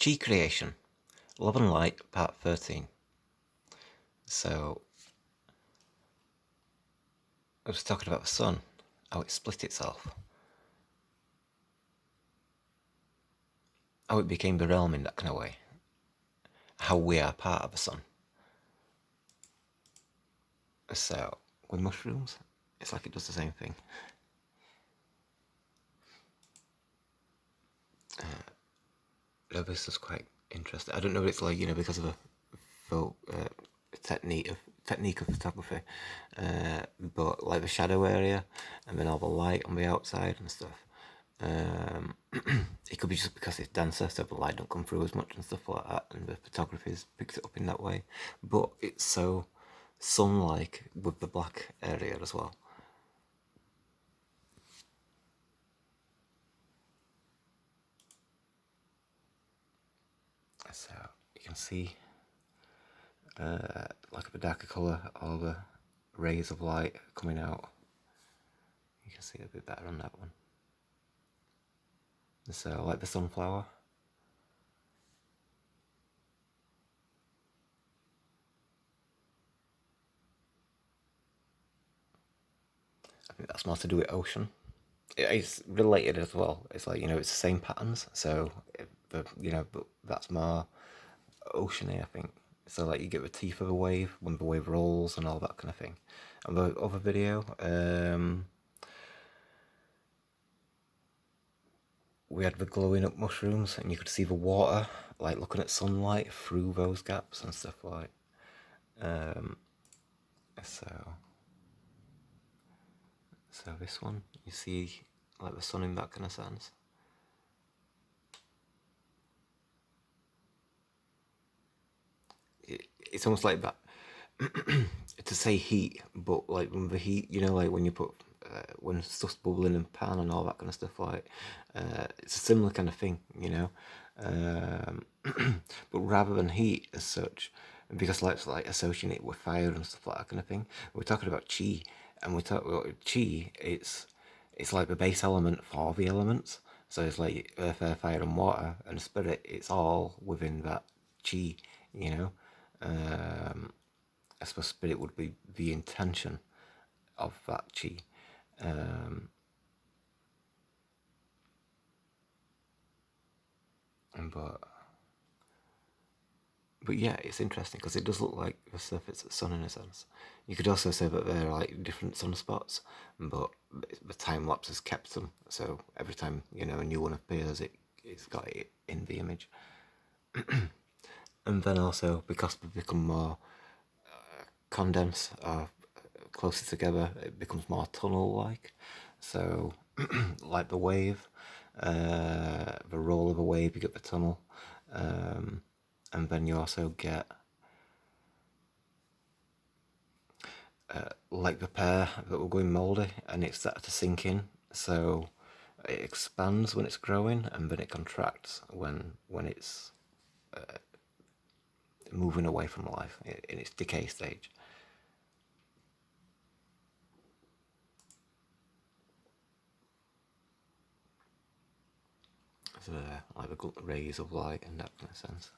Chi Creation, Love and Light, Part 13. So, I was talking about the sun, how it split itself, how it became the realm in that kind of way, how we are part of the sun. So, with mushrooms, it's like it does the same thing. This is quite interesting. I don't know what it's like, because of a technique of photography, but like the shadow area and then all the light on the outside and stuff. It could be just because it's denser, so the light don't come through as much and stuff like that, and the photography's picks it up in that way. But it's so sun-like with the black area as well. So you can see, like a darker colour, all the rays of light coming out. You can see it a bit better on that one. So like the sunflower. I think that's more to do with ocean. It's related as well. It's like, it's the same patterns. So, but that's more oceany, I think. So like you get the teeth of a wave when the wave rolls and all that kind of thing. And the other video, we had the glowing up mushrooms, and you could see the water, like looking at sunlight through those gaps and stuff like. So this one, you see like the sun in that kind of sense. It's almost like that. To say heat, but like when the heat, like when you put when stuff's bubbling in a pan and all that kind of stuff, like it's a similar kind of thing, but rather than heat as such, because let's like associate it with fire and stuff like that kind of thing, we're talking about chi, and we talk about chi. It's like the base element for the elements, so it's like earth, air, fire, and water, and spirit. It's all within that chi, you know. I suppose spirit would be the intention of that chi. But yeah, it's interesting because it does look like the surface of the sun in a sense. You could also say that they're like different sunspots, but the time lapse has kept them. So every time a new one appears, it's got it in the image. And then also because they become more condensed or closer together, it becomes more tunnel-like. So, like the wave, the roll of a wave, you get the tunnel, and then you also get like the pear that were going mouldy, and it started to sink in. So it expands when it's growing, and then it contracts when it's moving away from life in its decay stage. So like the rays of light in that kind of sense.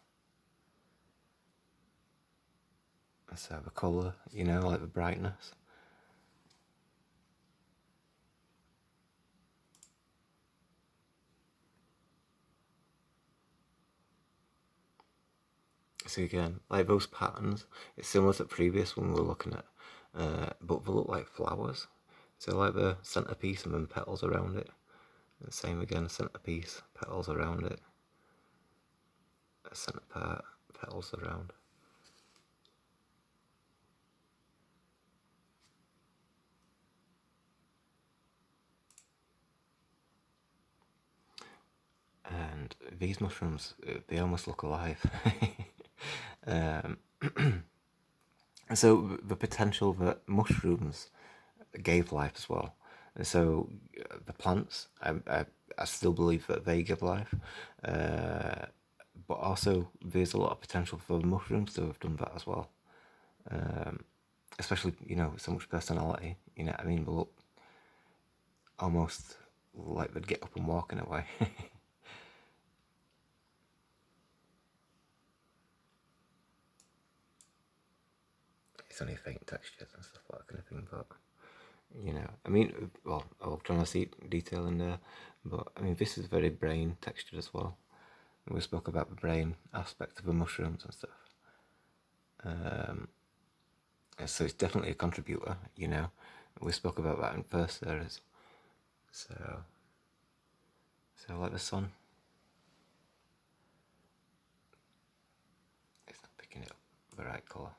So the colour, like the brightness. So again, like those patterns, it's similar to the previous one we were looking at, but they look like flowers. So like the centerpiece and then petals around it. And same again, centerpiece, petals around it. A center part, petals around. And these mushrooms, they almost look alive. So the potential that mushrooms gave life as well. And so the plants, I still believe that they give life, but also there's a lot of potential for mushrooms to have done that as well. Especially so much personality. You know what I mean? They look almost like they'd get up and walk in a way. only faint textures and stuff like that kind of thing, but you know, I mean, well, I'll try to see detail in there, but I mean, this is very brain textured as well. We spoke about the brain aspect of the mushrooms and stuff. So it's definitely a contributor, you know. We spoke about that in first series. So like the sun, it's not picking it up the right colour.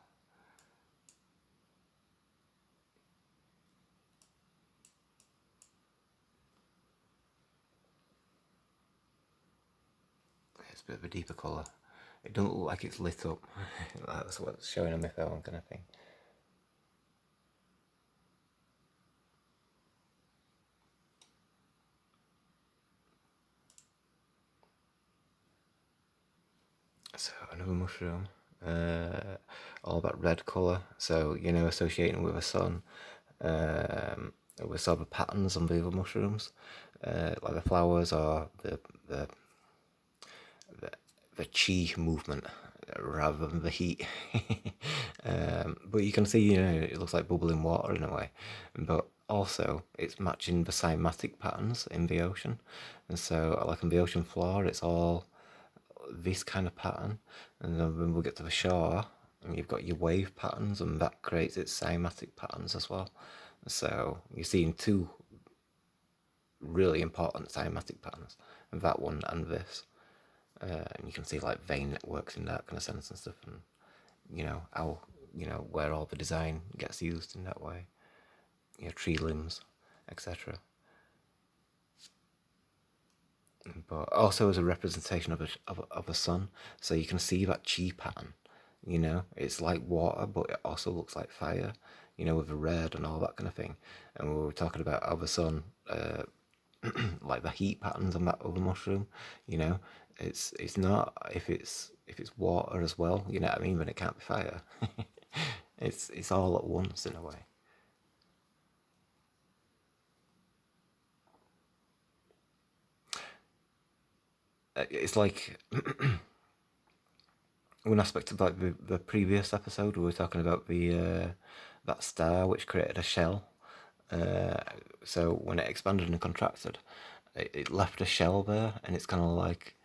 It's a bit of a deeper colour. It doesn't look like it's lit up. That's what's showing on my phone kind of thing. So another mushroom, all about red colour. So you know, associating with the sun. We saw the patterns on the other mushrooms, like the flowers or the chi movement rather than the heat. But you can see, you know, it looks like bubbling water in a way, but also it's matching the cymatic patterns in the ocean. And so, like on the ocean floor, it's all this kind of pattern, and then when we get to the shore, and you've got your wave patterns, and that creates its cymatic patterns as well. So you're seeing two really important cymatic patterns, and that one and this. And you can see like vein networks in that kind of sense and stuff, and you know how, you know, where all the design gets used in that way. You know, tree limbs, etc. But also as a representation of a sun, so you can see that chi pattern. You know, it's like water, but it also looks like fire. You know, with the red and all that kind of thing. And we were talking about how the sun, like the heat patterns on that other mushroom. You know, it's not, if it's water as well. You know what I mean? Then it can't be fire. It's all at once in a way. It's like one aspect of like the previous episode, we were talking about the that star which created a shell. So when it expanded and contracted, it left a shell there, and it's kind of like,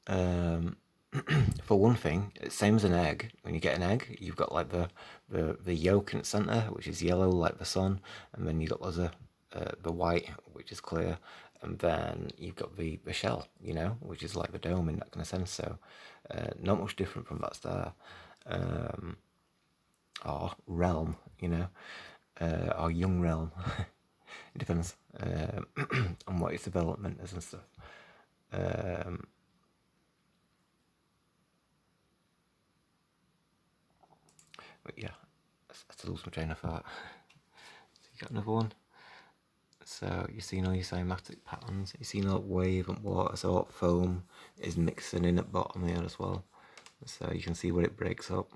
for one thing, it's same as an egg. When you get an egg, you've got like the yolk in its center, which is yellow like the sun, and then you got lots of the white, which is clear, and then you've got the shell, you know, which is like the dome in that kind of sense. So not much different from that star, or realm, you know, or young realm. It depends on what its development is and stuff. But yeah, I had to lose my train of thought. So you got another one. So you've seen all your cymatic patterns. You've seen all wave and water. So all foam is mixing in at bottom here as well. So you can see where it breaks up.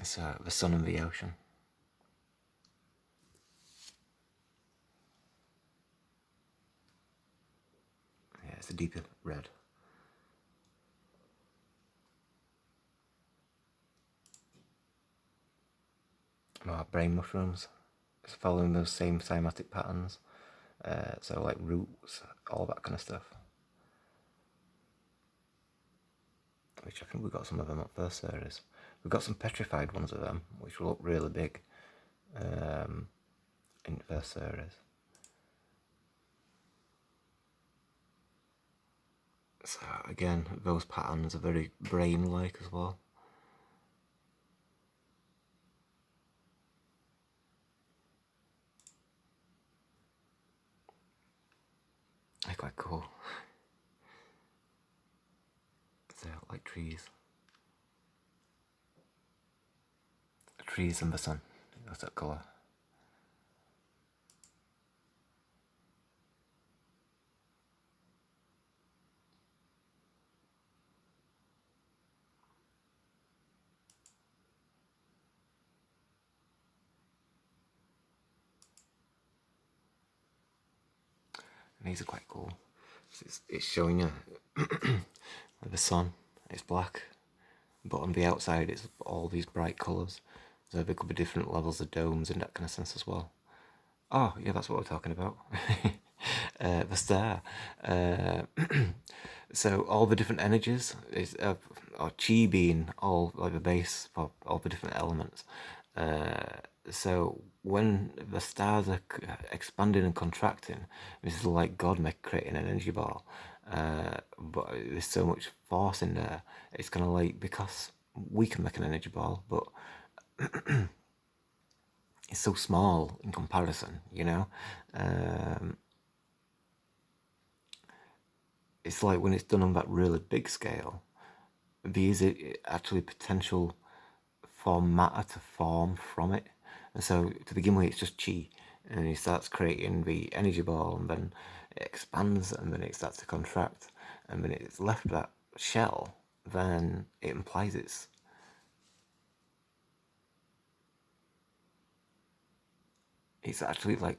So the sun and the ocean. Yeah, it's a deeper red. Brain mushrooms. It's following those same cymatic patterns. So like roots, all that kind of stuff. Which I think we got some of them up first series. We've got some petrified ones of them, which will look really big in the first series. So again, those patterns are very brain-like as well. They're quite cool. They're like trees. Trees in the sun. That's that colour. And these are quite cool. It's showing you the sun It's black, but on the outside it's all these bright colours. So there could be different levels of domes in that kind of sense as well. Oh, yeah, that's what we're talking about. The star. Uh, so all the different energies is or chi being all like the base for all the different elements. So when the stars are expanding and contracting, this is like God creating an energy ball. But there's so much force in there. It's kind of like, because we can make an energy ball, but it's so small in comparison, you know. Um, it's like when it's done on that really big scale, there is actually potential for matter to form from it. And so to begin with, it's just chi, and he starts creating the energy ball, and then it expands, and then it starts to contract, and when it's left that shell, then it implies it's actually like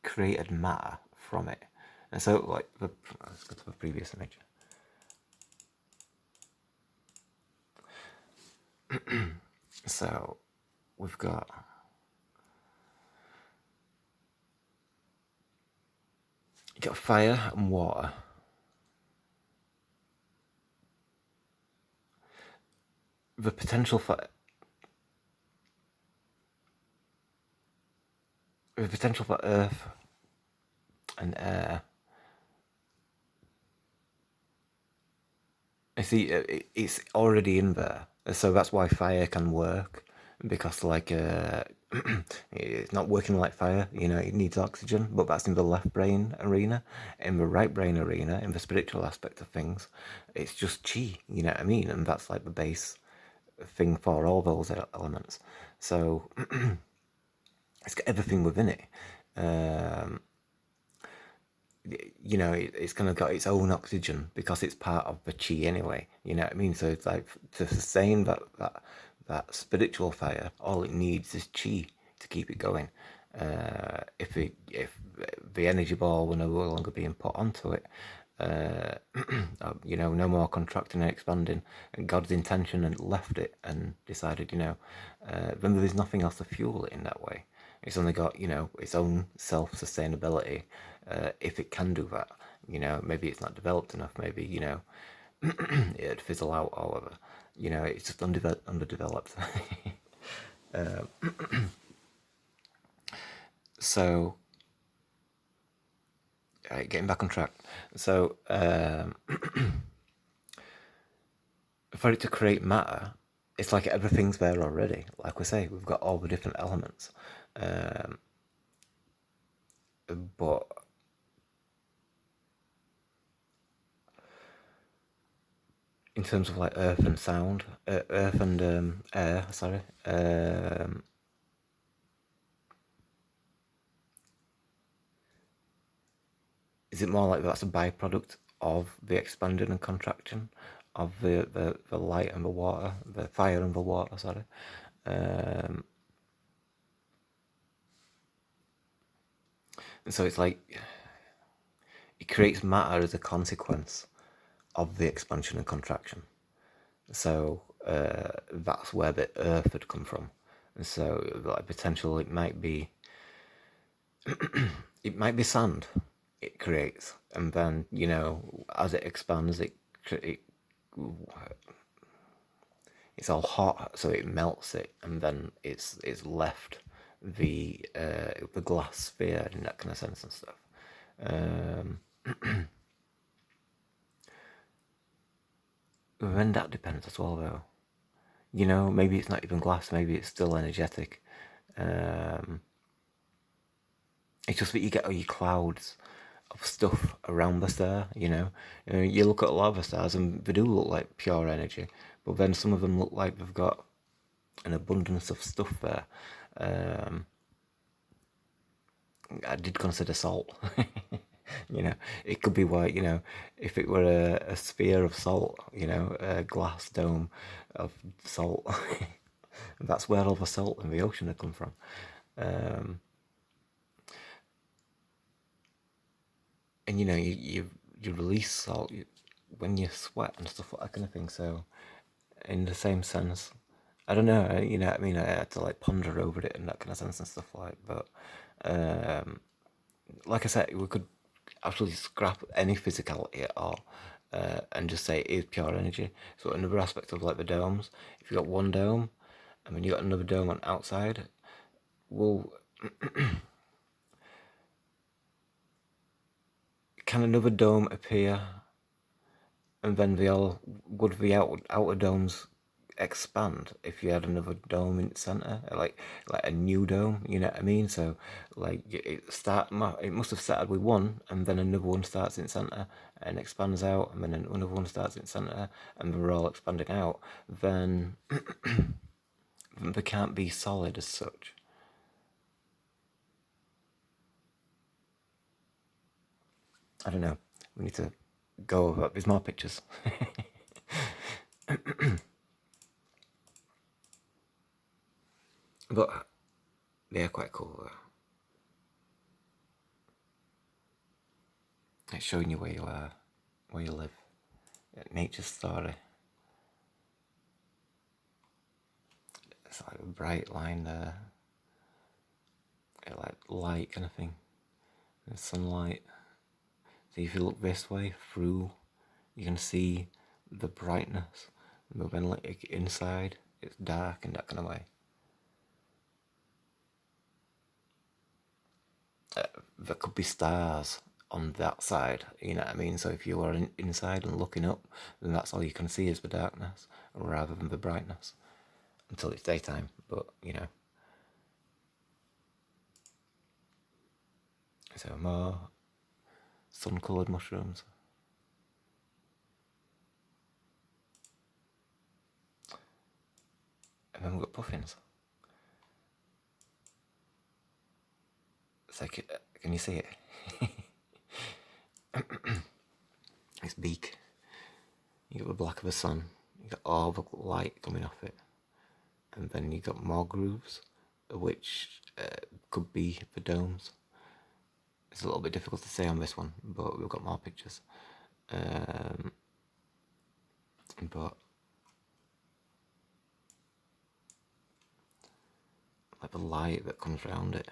created matter from it. And so like let's go to the previous image. So we've got fire and water. The potential for earth and air. I see it's already in there, so that's why fire can work, because like it's not working like fire. You know, it needs oxygen, but that's in the left brain arena. In the right brain arena, in the spiritual aspect of things, it's just chi. You know what I mean? And that's like the base thing for all those elements. So it's got everything within it. Um, you know, it's kind of got its own oxygen because it's part of the chi anyway. You know what I mean? So it's like, to sustain that spiritual fire, all it needs is chi to keep it going. If the energy ball were no longer being put onto it, uh, you know, no more contracting and expanding, and God's intention and left it and decided, you know, then there is nothing else to fuel it in that way. It's only got, you know, its own self-sustainability, if it can do that. You know, maybe it's not developed enough, maybe, you know, it'd fizzle out or whatever. You know, it's just underdeveloped. So, getting back on track. So, for it to create matter, it's like everything's there already. Like we say, we've got all the different elements. But in terms of like earth and sound, earth and air, sorry, is it more like that's a byproduct of the expanding and contraction of the light and the water, the fire and the water, sorry. And so it's like it creates matter as a consequence of the expansion and contraction. So that's where the earth had come from. And so like potential, it might be sand it creates, and then, you know, as it expands, it's all hot, so it melts it, and then it's left the glass sphere in that kind of sense and stuff. Then that depends as well, though. You know, maybe it's not even glass, maybe it's still energetic. It's just that you get all your clouds of stuff around the star, you know. You look at a lot of the stars and they do look like pure energy, but then some of them look like they've got an abundance of stuff there. I did consider salt. You know, it could be why, you know, if it were a sphere of salt, you know, a glass dome of salt, that's where all the salt in the ocean had come from. And you know, you release salt, when you sweat and stuff like that kind of thing. So in the same sense, I don't know. You know what I mean? I had to like ponder over it in that kind of sense and stuff like. But um, like I said, we could absolutely scrap any physicality at all. And just say it is pure energy. So another aspect of like the domes, if you got one dome, and then you got another dome on outside, well, can another dome appear, and then would the outer domes expand if you had another dome in the center, like a new dome? You know what I mean? So like it must have started with one, and then another one starts in the center and expands out, and then another one starts in the center, and they're all expanding out. Then they can't be solid as such. I don't know. We need to go over. There's more pictures. But they're quite cool. It's showing you where you are, where you live. Nature's story. It's like a bright line there. Like light kind of thing. There's sunlight. So if you look this way through, you can see the brightness. But then like inside, it's dark in that kind of way. There could be stars on that side, you know what I mean? So if you are inside and looking up, then that's all you can see is the darkness rather than the brightness until it's daytime. But you know, so more sun-coloured mushrooms. And then we've got puffins. It's like, can you see it? Its beak. You got the black of the sun. You got all the light coming off it, and then you got more grooves, which could be the domes. It's a little bit difficult to say on this one, but we've got more pictures. But like the light that comes around it.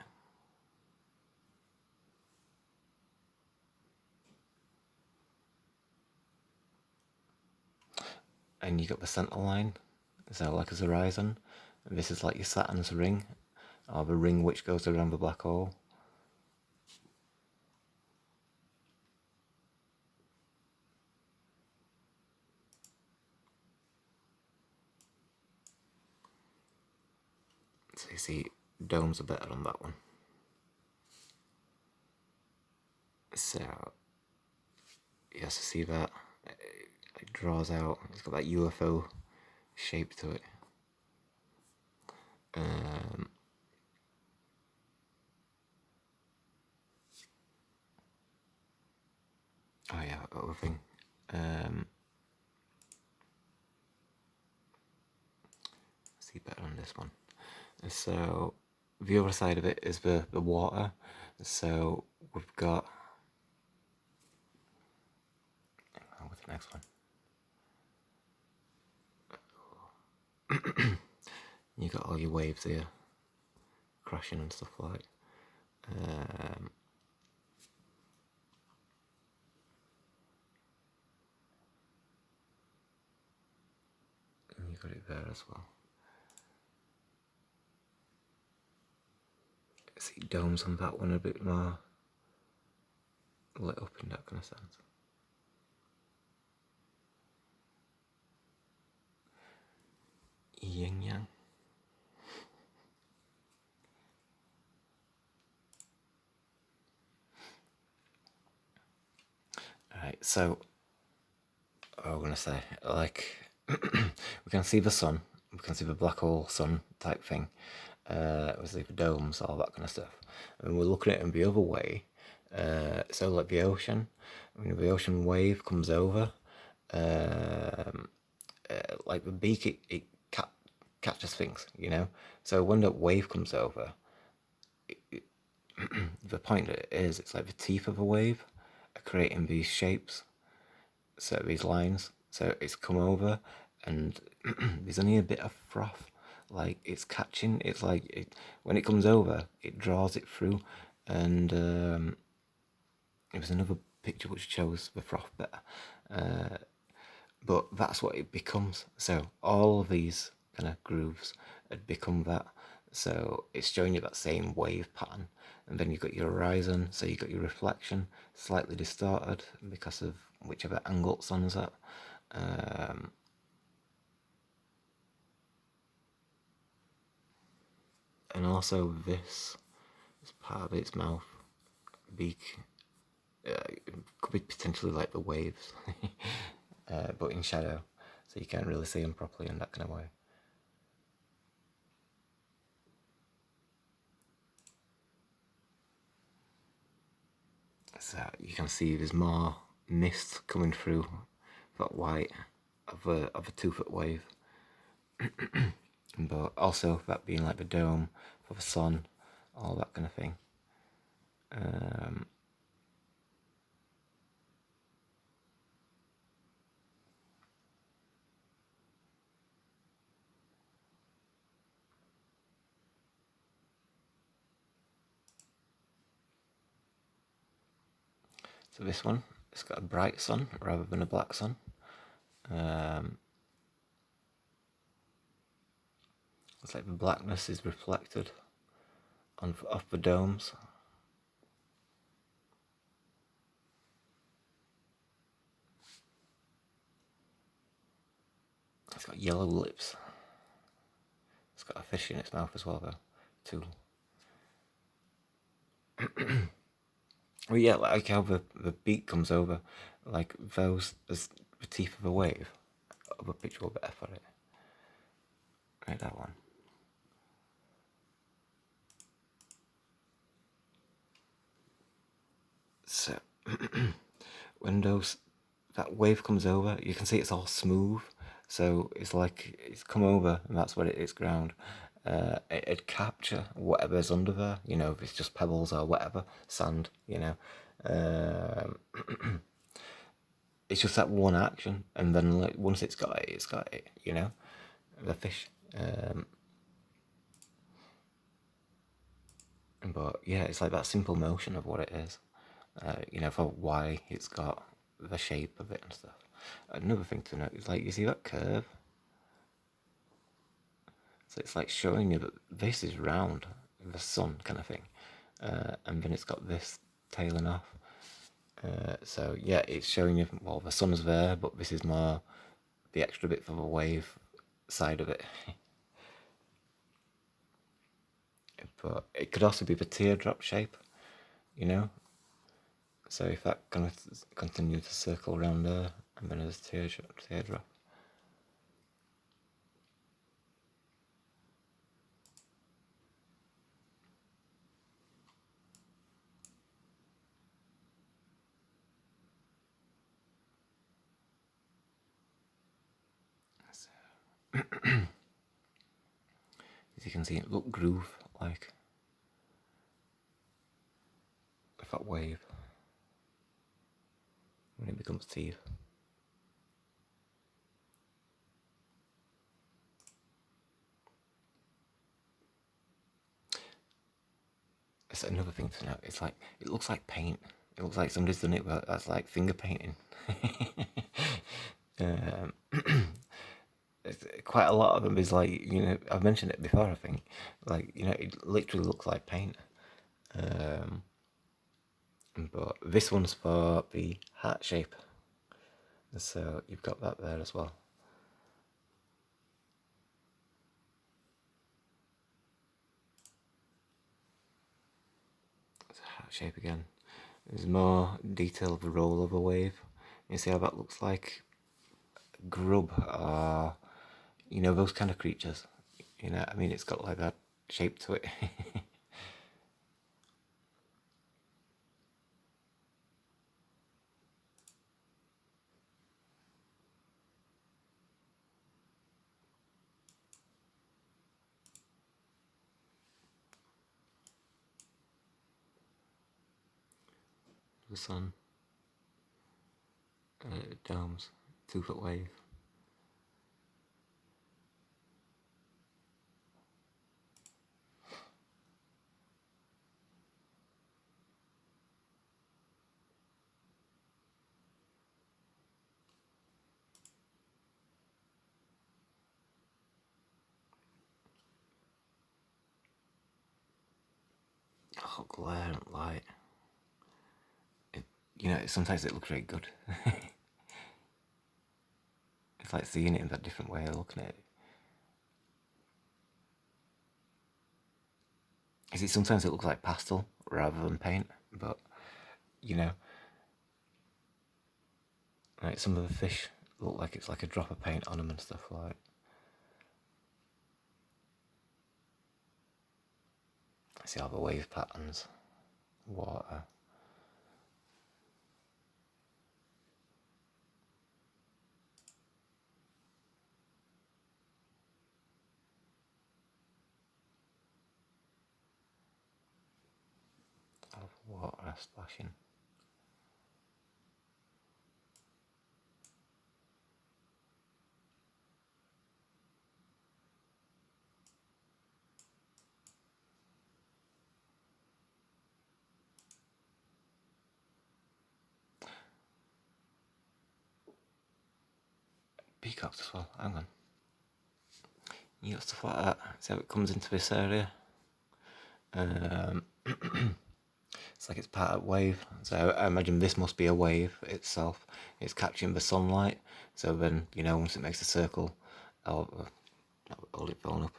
And you got the centre line, so like as a horizon. And this is like your Saturn's ring, or the ring which goes around the black hole. So you see, domes are better on that one. So, yes, see that? It draws out, it's got that UFO shape to it. Oh yeah, other thing. See better on this one. So the other side of it is the water. So we've got, what's the next one? You got all your waves here crashing and stuff like. And you got it there as well. See domes on that one a bit more lit up in that kind of sense. Yin yang. Alright, so what I'm gonna say, like we can see the sun, we can see the black hole sun type thing. We see the domes, all that kind of stuff. And we're looking at it in the other way. So like the ocean, when the ocean wave comes over, like the beak, it catches things, you know. So when the wave comes over, the point is, it's like the teeth of a wave are creating these shapes, So these lines, so it's come over, and there's only a bit of froth, like it's catching. It's like when it comes over, it draws it through, and it was another picture which shows the froth better. But that's what it becomes. So all of these kind of grooves had become that. So it's showing you that same wave pattern. And then you've got your horizon, so you've got your reflection, slightly distorted because of whichever angle the sun's at. And also this is part of its mouth, beak, could be potentially like the waves, but in shadow, so you can't really see them properly in that kind of way. So you can see there's more mist coming through that white of a 2 foot wave, but also that being like the dome for the sun, all that kind of thing. So this one, it's got a bright sun rather than a black sun. It's like the blackness is reflected off the domes. It's got yellow lips. It's got a fish in its mouth as well, though, too. Well, yeah, like how the beak comes over, like those as the teeth of a wave. Other picture will better for it. Right, that one. So when that wave comes over, you can see it's all smooth. So it's like it's come over, and that's what it's ground. It'd capture whatever's under there. You know, if it's just pebbles or whatever, sand. You know, it's just that one action, and then like once it's got it, it's got it. You know, the fish. But yeah, it's like that simple motion of what it is. You know, for why it's got the shape of it and stuff. Another thing to note is like you see that curve. So it's like showing you that this is round, the sun kind of thing, and then it's got this tailing off. So yeah, it's showing you well the sun's there, but this is more the extra bit for the wave side of it. But it could also be the teardrop shape, you know. So if that kind of continues to circle around there, and then there's teardrop. As you can see, it look groove like if that wave when it becomes teeth. It's another thing to note. It's like it looks like paint. It looks like somebody's done it, but that's like finger painting. um, quite a lot of them is like I've mentioned it before. I think like it literally looks like paint. But this one's for the heart shape, so you've got that there as well. It's a heart shape again. There's more detail of the roll of a wave. You see how that looks like grub or those kind of creatures. I mean, it's got like that shape to it. The sun. domes, 2 foot wave. Oh, glare and light. Sometimes it looks very good. It's like seeing it in that different way of looking at it. Is it sometimes it looks like pastel rather than paint, but like some of the fish look like it's like a drop of paint on them and stuff like. I see all the wave patterns, water. Of water splashing. Peacocks as well, hang on. You got stuff like that. See how it comes into this area? It's like it's part of a wave. So I imagine this must be a wave itself. It's catching the sunlight. So then, once it makes a circle, hold it phone up.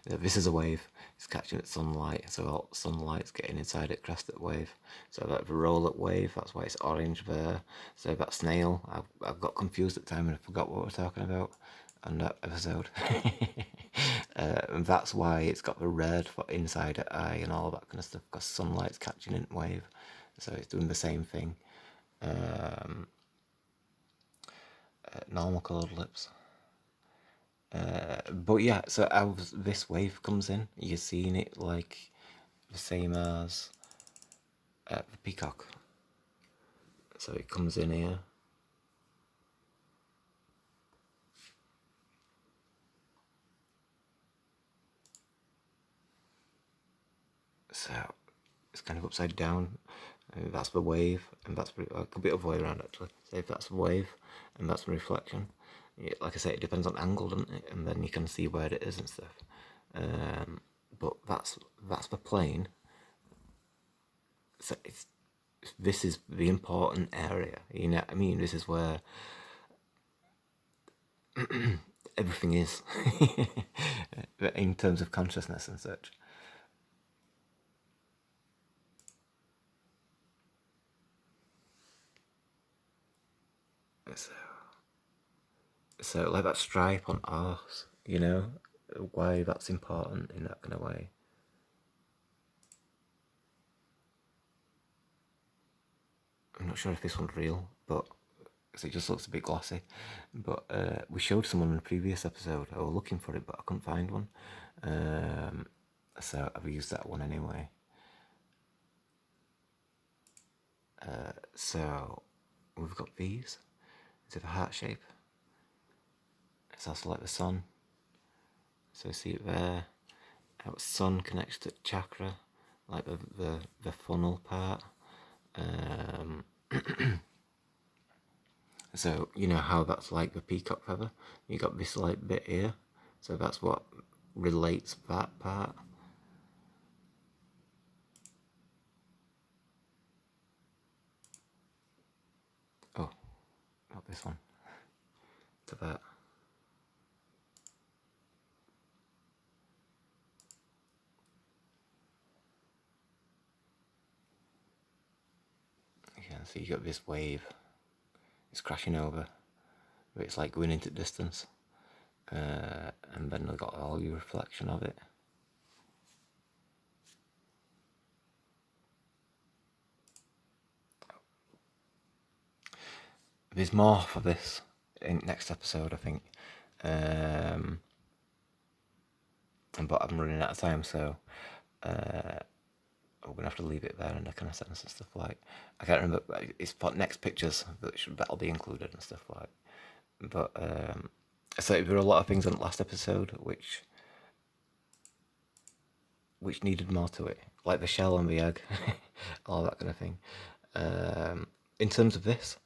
This is a wave. It's catching its sunlight. So all sunlight's getting inside it, crest at wave. So that the roll-up wave, that's why it's orange there. So that snail, I've got confused at the time and I forgot what we're talking about on that episode. And that's why it's got the red for inside the eye and all that kind of stuff, because sunlight's catching in wave. So it's doing the same thing. Normal coloured lips. But yeah, so as this wave comes in, you're seeing it like the same as the peacock. So it comes in here. So it's kind of upside down. That's the wave, and that's it could be other way around actually. So if that's the wave, and that's the reflection. Like I say, it depends on angle, doesn't it? And then you can see where it is and stuff. But that's the plane. So this is the important area. You know what I mean? This is where everything is in terms of consciousness and such. So like that stripe on arse, why that's important in that kind of way. I'm not sure if this one's real, but it just looks a bit glossy. But we showed someone in a previous episode. I was looking for it, but I couldn't find one. So I've used that one anyway. So we've got these. Is it a heart shape? It's also like the sun. So see it there. How the sun connects to chakra, like the funnel part. So you know how that's like the peacock feather. You got this like bit here. So that's what relates that part. Oh, not this one. To that. Yeah, so you got this wave. It's crashing over. But it's like going into distance. And then we've got all your reflection of it. There's more for this in next episode, I think. But I'm running out of time, so we're gonna have to leave it there in the kind of sense and stuff like. I can't remember. It's for next pictures that'll be included and stuff like. But so there were a lot of things on the last episode which needed more to it, like the shell and the egg, all that kind of thing. In terms of this,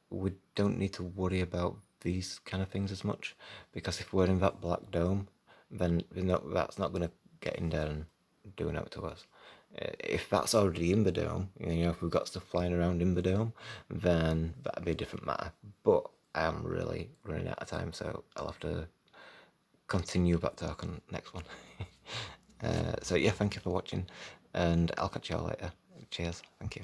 we don't need to worry about these kind of things as much, because if we're in that black dome, then that's not going to get in there and do out to us. If that's already in the dome, if we've got stuff flying around in the dome, then that'd be a different matter. But I am really running out of time, so I'll have to continue that talk on next one. So yeah, thank you for watching, and I'll catch you all later. Cheers, thank you.